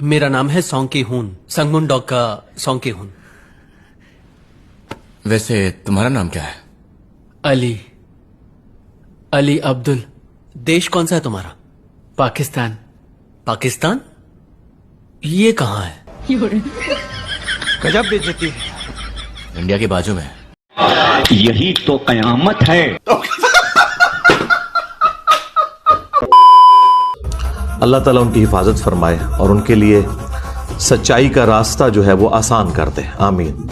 मेरा नाम है सोंकी हून, संगमुन डॉग का सोंकी हून। वैसे तुम्हारा नाम क्या है? अली, अली अब्दुल। देश कौन सा है तुम्हारा? पाकिस्तान। पाकिस्तान? ये कहाँ है? गजब बेइज्जती। इंडिया के बाजू में। यही तो कयामत है। अल्लाह ताला उनकी हिफाजत फरमाए और उनके लिए सच्चाई का रास्ता जो है वो आसान कर दे, आमीन।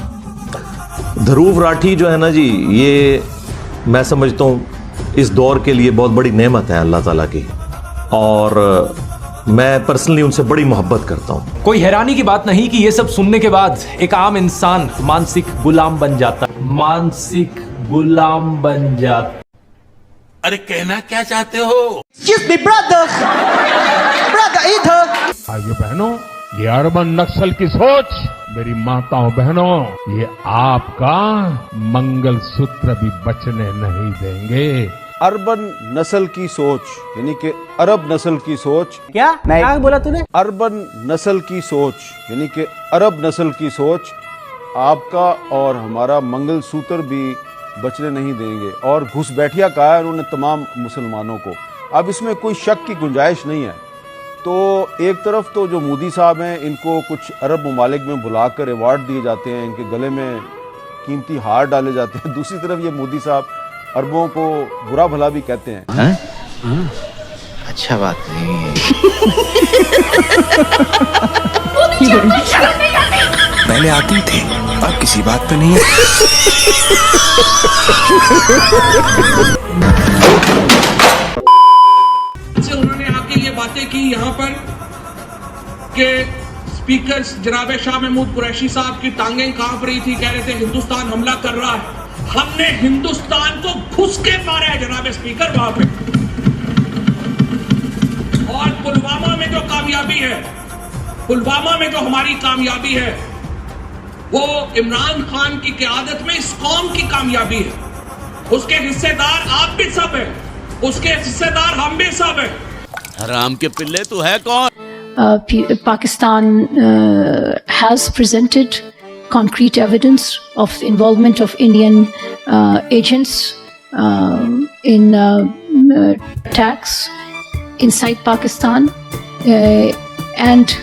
ध्रुव राठी जो है ना जी, ये मैं समझता हूँ इस दौर के लिए बहुत बड़ी नेमत है अल्लाह ताला की, और मैं पर्सनली उनसे बड़ी मोहब्बत करता हूँ। कोई हैरानी की बात नहीं कि ये सब सुनने के बाद एक आम इंसान मानसिक गुलाम बन जाता, मानसिक गुलाम बन जाता। अरे कहना क्या चाहते हो? भाइयों बहनों, ये अरबन नस्ल की सोच, मेरी माताओं बहनों, ये आपका मंगलसूत्र भी बचने नहीं देंगे। अरबन नस्ल की सोच यानी कि अरब नस्ल की सोच। क्या बोला तूने? अरबन नस्ल की सोच यानी कि अरब नस्ल की सोच आपका और हमारा मंगलसूत्र भी बचने नहीं देंगे। और घुसपैठिया कहा है उन्होंने तमाम मुसलमानों को। अब इसमें कोई शक की गुंजाइश नहीं है। तो एक तरफ तो जो मोदी साहब हैं, इनको कुछ अरब ममालिक में बुलाकर अवार्ड दिए जाते हैं, इनके गले में कीमती हार डाले जाते हैं। दूसरी तरफ ये मोदी साहब अरबों को बुरा भला भी कहते हैं। अच्छा बात नहीं। पहले आती थी, अब किसी बात पे नहीं है। उन्होंने आके ये बातें की यहाँ पर कि स्पीकर जनाब शाह महमूद कुरैशी साहब की टांगें कांप रही थी, कह रहे थे हिंदुस्तान हमला कर रहा है। हमने हिंदुस्तान को घुस के मारा है जनाब स्पीकर वहां पे। और पुलवामा में जो कामयाबी है, पुलवामा में जो हमारी कामयाबी है, वो इमरान खान की क़यादत में इस कौम की कामयाबी है। उसके हिस्सेदार आप भी सब हैं, उसके हिस्सेदार हम भी सब हैं। हराम के पिल्ले तू है कौन? Pakistan has presented concrete evidence of the involvement of Indian agents in attacks inside Pakistan and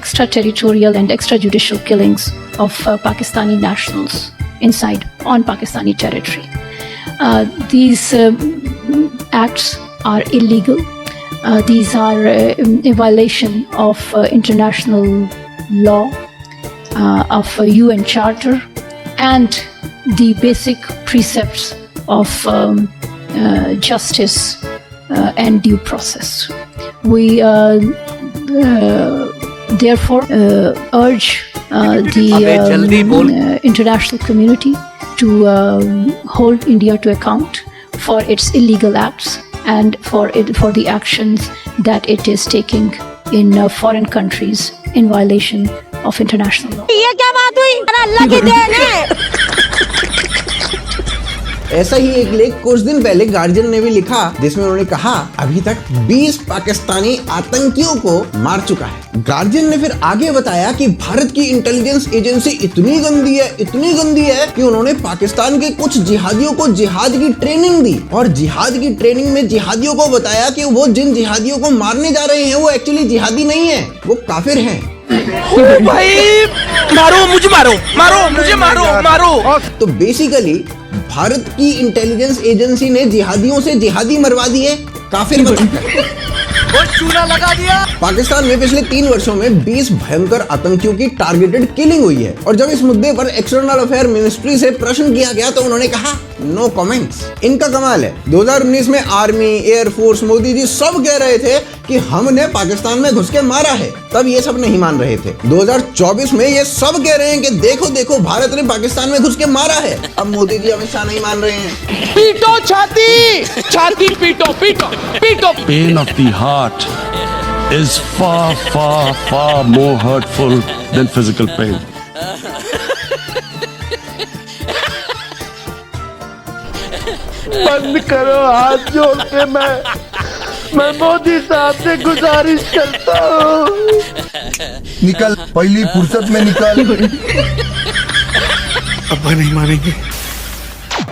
extraterritorial and extrajudicial killings of Pakistani nationals on Pakistani territory. These acts are illegal. These are a violation of international law, of UN Charter, and the basic precepts of justice and due process. We therefore urge the international community to hold India to account for its illegal acts and for the actions that it is taking in foreign countries in violation of international law. ये क्या बात हुई? अल्लाह की then है। ऐसा ही एक लेख कुछ दिन पहले गार्जियन ने भी लिखा, जिसमें उन्होंने कहा अभी तक 20 पाकिस्तानी आतंकियों को मार चुका है। गार्जियन ने फिर आगे बताया कि भारत की इंटेलिजेंस एजेंसी इतनी गंदी है कि उन्होंने पाकिस्तान के कुछ जिहादियों को जिहाद की ट्रेनिंग दी, और जिहाद की ट्रेनिंग में जिहादियों को बताया कि वो जिन जिहादियों को मारने जा रहे हैं वो एक्चुअली जिहादी नहीं है, वो काफिर हैं। भाई मारो मुझे, मारो मुझे, मारो। तो बेसिकली भारत की इंटेलिजेंस एजेंसी ने जिहादियों से जिहादी मरवा दिए, काफिर वो चूना लगा दिया। पाकिस्तान में पिछले 3 वर्षों में 20 भयंकर आतंकियों की टारगेटेड किलिंग हुई है। और जब इस मुद्दे पर एक्सटर्नल अफेयर मिनिस्ट्री से प्रश्न किया गया तो उन्होंने कहा नो कमेंट्स। इनका कमाल है, 2019 में आर्मी, एयरफोर्स, मोदी जी सब कह रहे थे कि हमने पाकिस्तान में घुस के मारा है, तब ये सब नहीं मान रहे थे। 2024 में ये सब कह रहे हैं कि देखो भारत ने पाकिस्तान में घुस के मारा है। अब मोदी जी अमित शाह नहीं मान रहे हैं। पीटो छाती पीटो। Pain of the heart is far more hurtful than physical pain. बंद करो, हाथ जोड़ के मैं मोदी साहब से गुजारिश करता हूँ। निकल पहली फुर्सत में निकल। अब्बा नहीं मानेंगे।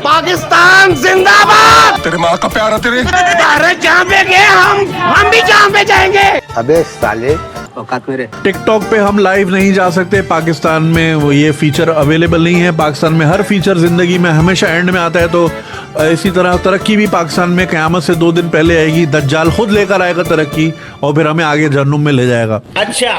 पाकिस्तान जिंदाबाद। तेरे माँ का प्यार है तेरे। भारत जहाँ पे गए हम भी जहाँ पे जाएंगे। अबे साले औकात मेरे। टिकटॉक पे हम लाइव नहीं जा सकते, पाकिस्तान में वो ये फीचर अवेलेबल नहीं है। पाकिस्तान में हर फीचर जिंदगी में हमेशा एंड में आता है। तो इसी तरह तरक्की भी पाकिस्तान में क़यामत से 2 दिन पहले आएगी। दज्जाल खुद लेकर आएगा तरक्की और फिर हमें आगे जहन्नुम में ले जाएगा। अच्छा